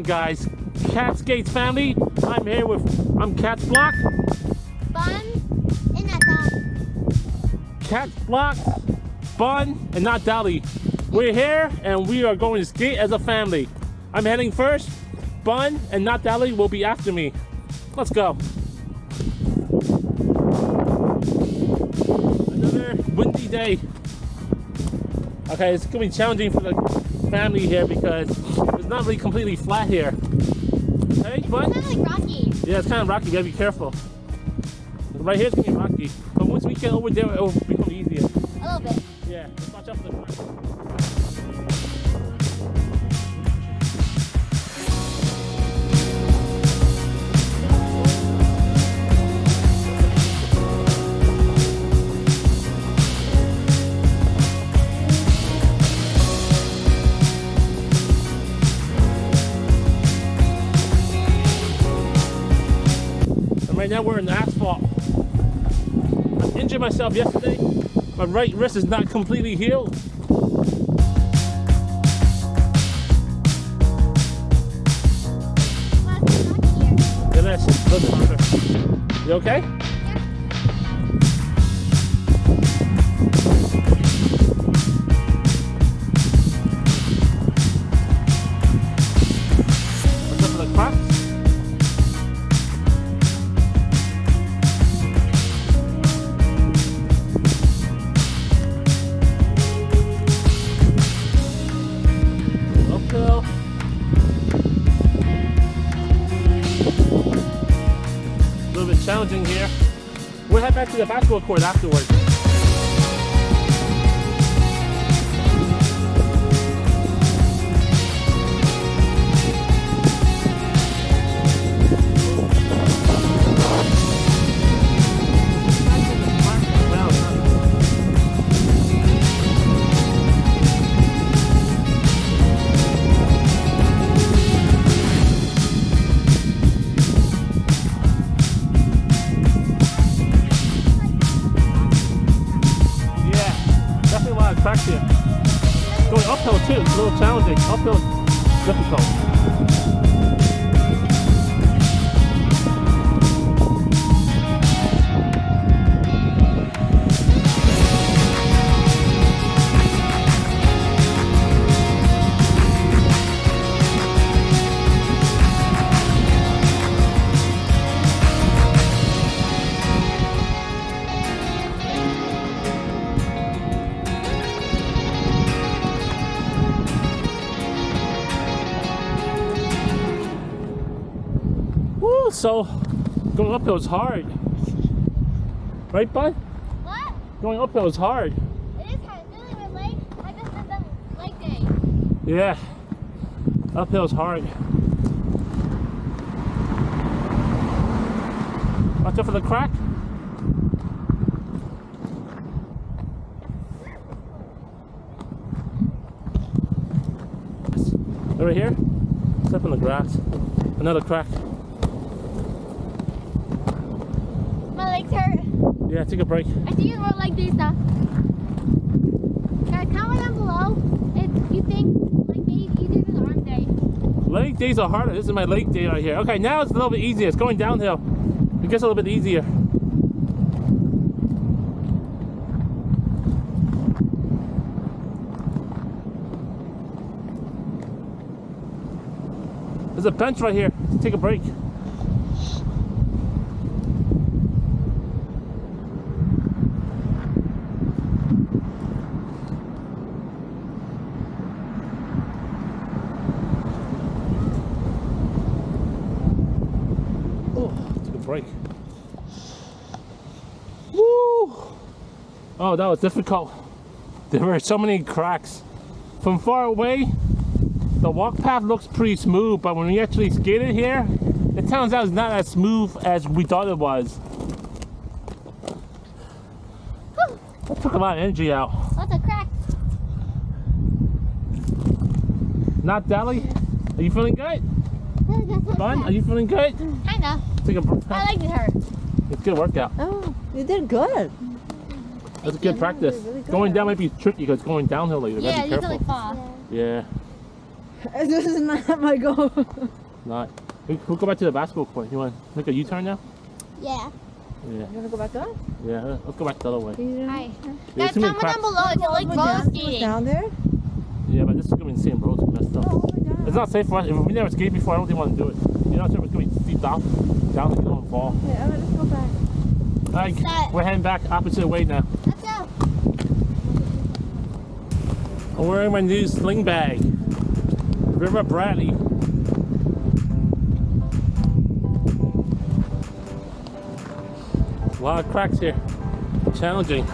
guys? Catzz Skates Family. I'm here with, Catzz Block. Bun and not Dolly. Catzz Block, Bun, and not Dolly. We're here and we are going to skate as a family. I'm heading first. Bun and not Dolly will be after me. Let's go. Another windy day. Okay, it's gonna be challenging for the family here because it's not really completely flat here. Hey, Bun? It's kind of like rocky. Yeah, it's kind of rocky. You gotta be careful. Right here it's gonna be rocky, but once we get over there, it will become easier. A little bit. Yeah, let's watch out for the cracks. Right now we're in asphalt. I injured myself yesterday. My right wrist is not completely healed. It is. It's a little harder. You okay? Watch out for the cracks. Challenging here. We'll head back to the basketball court afterwards. Cracks here. Going uphill too, it's a little challenging. Uphill is difficult. So, going uphill is hard. Right, Bud? What? Going uphill is hard. It is hard. It's really my leg. I just did the leg day. Yeah. Uphill is hard. Watch out for the crack. Over here. Step in the grass. Another crack. My legs hurt. Yeah, take a break. I see you more leg day stuff. Guys, comment down below if you think leg day is easier than arm day. Leg days are harder. This is my leg day right here. Okay, now it's a little bit easier. It's going downhill. It gets a little bit easier. There's a bench right here. Let's take a break. Break. Woo! Oh, that was difficult. There were so many cracks. From far away, the walk path looks pretty smooth, but when we actually skated here, it turns out it's not as smooth as we thought it was. That took a lot of energy out. What's a crack? Not Dolly? Are you feeling good? Bun, are you feeling good? Kinda. Take a My leg hurt. It's a good workout. Oh, you did good. That's a good practice. Really good. Going down might be tricky because it's going downhill later. Yeah, Be you careful. can like fall. Yeah. This is not my goal. Not. We'll go back to the basketball court. You want to make a U-turn now? Yeah. Yeah. You wanna go back up? Yeah. Let's go back the other way. Hi. There's Guys, too many comment down cracks. below if you like roller skating. Down there? Yeah, but this is gonna be insane roads messed up. Oh my god. It's not safe for us. If we never skated before, I don't think we want to do it. You're not sure if it's gonna be steep down and you don't fall. Yeah, let's go back. Alright, we're heading back opposite way now. Let's go. I'm wearing my new sling bag. River Bradley. A lot of cracks here. Challenging.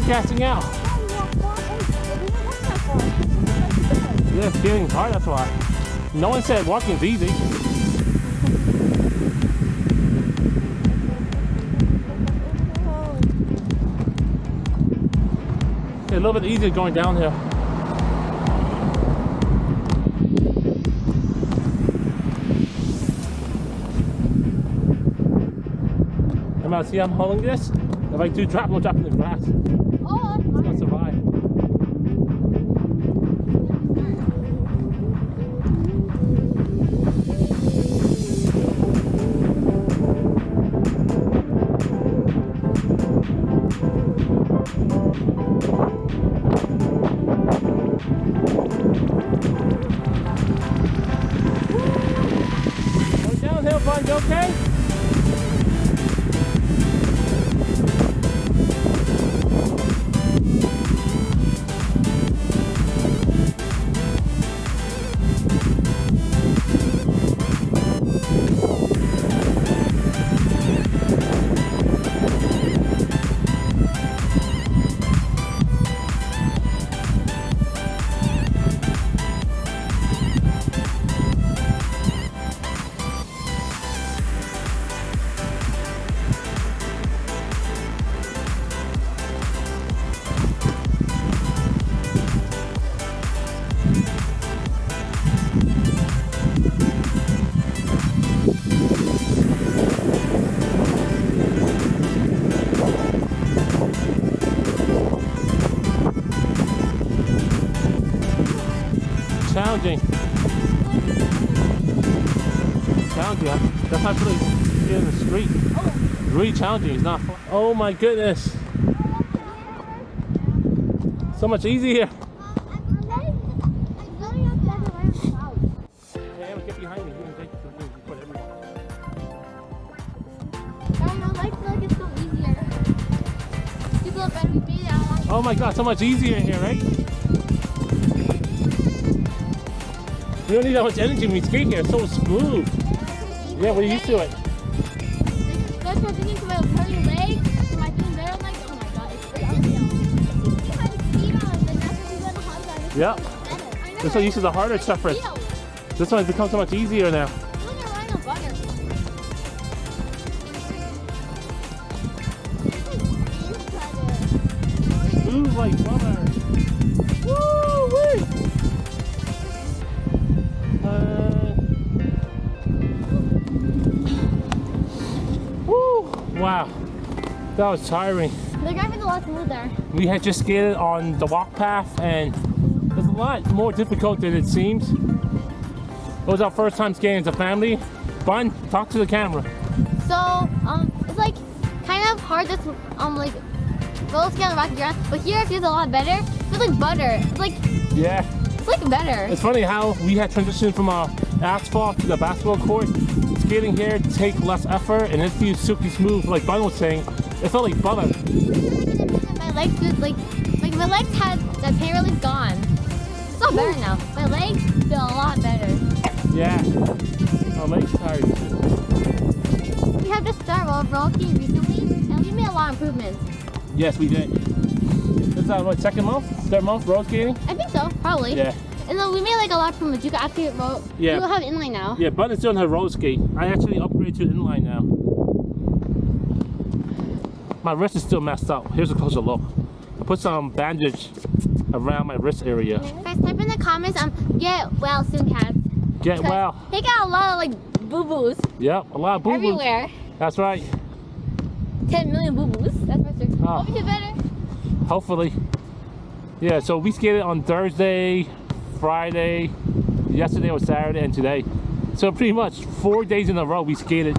Casting out. Yeah, it's getting hard, that's why. No one said walking's easy. It's a little bit easier going downhill. And see I'm holding this. If I do drop, we'll drop in the grass. Oh, It's gonna survive. Going downhill, bud, you okay? Challenging. Challenging. That's how I put it in the street. Really challenging. It's not fun. Oh my goodness. So much easier. Hey, Emma, get behind me. You can take some things. You put everyone. It's so easier. People are better with me now. Oh my god, so much easier in here, right? We don't need that much energy when we skate here. It's so smooth. Yeah, we're used to it. That's what I'm thinking about turning legs. So my thing there, I'm like, oh my god, it's crazy. Yep. We're so used to the harder stuff for it. This one's become so much easier now. Smooth like butter. Woo-wee! Woo! Wow, that was tiring. The graphic a lot smoother. We had just skated on the walk path and it's a lot more difficult than it seems. It was our first time skating as a family. Bun, talk to the camera. So, it's like kind of hard to like roller skate on the rocky ground, but here it feels a lot better. It feels like butter. It's like it's like better. It's funny how we had transitioned from asphalt to the basketball court. Skating here take less effort and it feels silky smooth. Like Bun was saying, it felt like butter. My legs feel like my legs had that pain relief gone. It's not better now. My legs feel a lot better. Yeah, our legs tired. we have just started roller skating recently, and we made a lot of improvements. Yes, we did. This is our what, second month? Third month roller skating? I think so, probably. Yeah. And then we made like a lot of improvements. You can actually roll. Yeah. You will have inline now. Yeah, Button's doing her roller skate. I actually upgraded to inline now. My wrist is still messed up. Here's a closer look. I put some bandage around my wrist area. Guys, type in the comments, get well soon, Catzz. Get well. He got a lot of like boo-boos. Yep, a lot of boo-boos. Everywhere. That's right. 10 million boo-boos. That's my sir. Oh. Hope you feel better. Hopefully. Yeah, so we skated on Thursday, Friday, yesterday was Saturday, and today. So pretty much 4 days in a row we skated.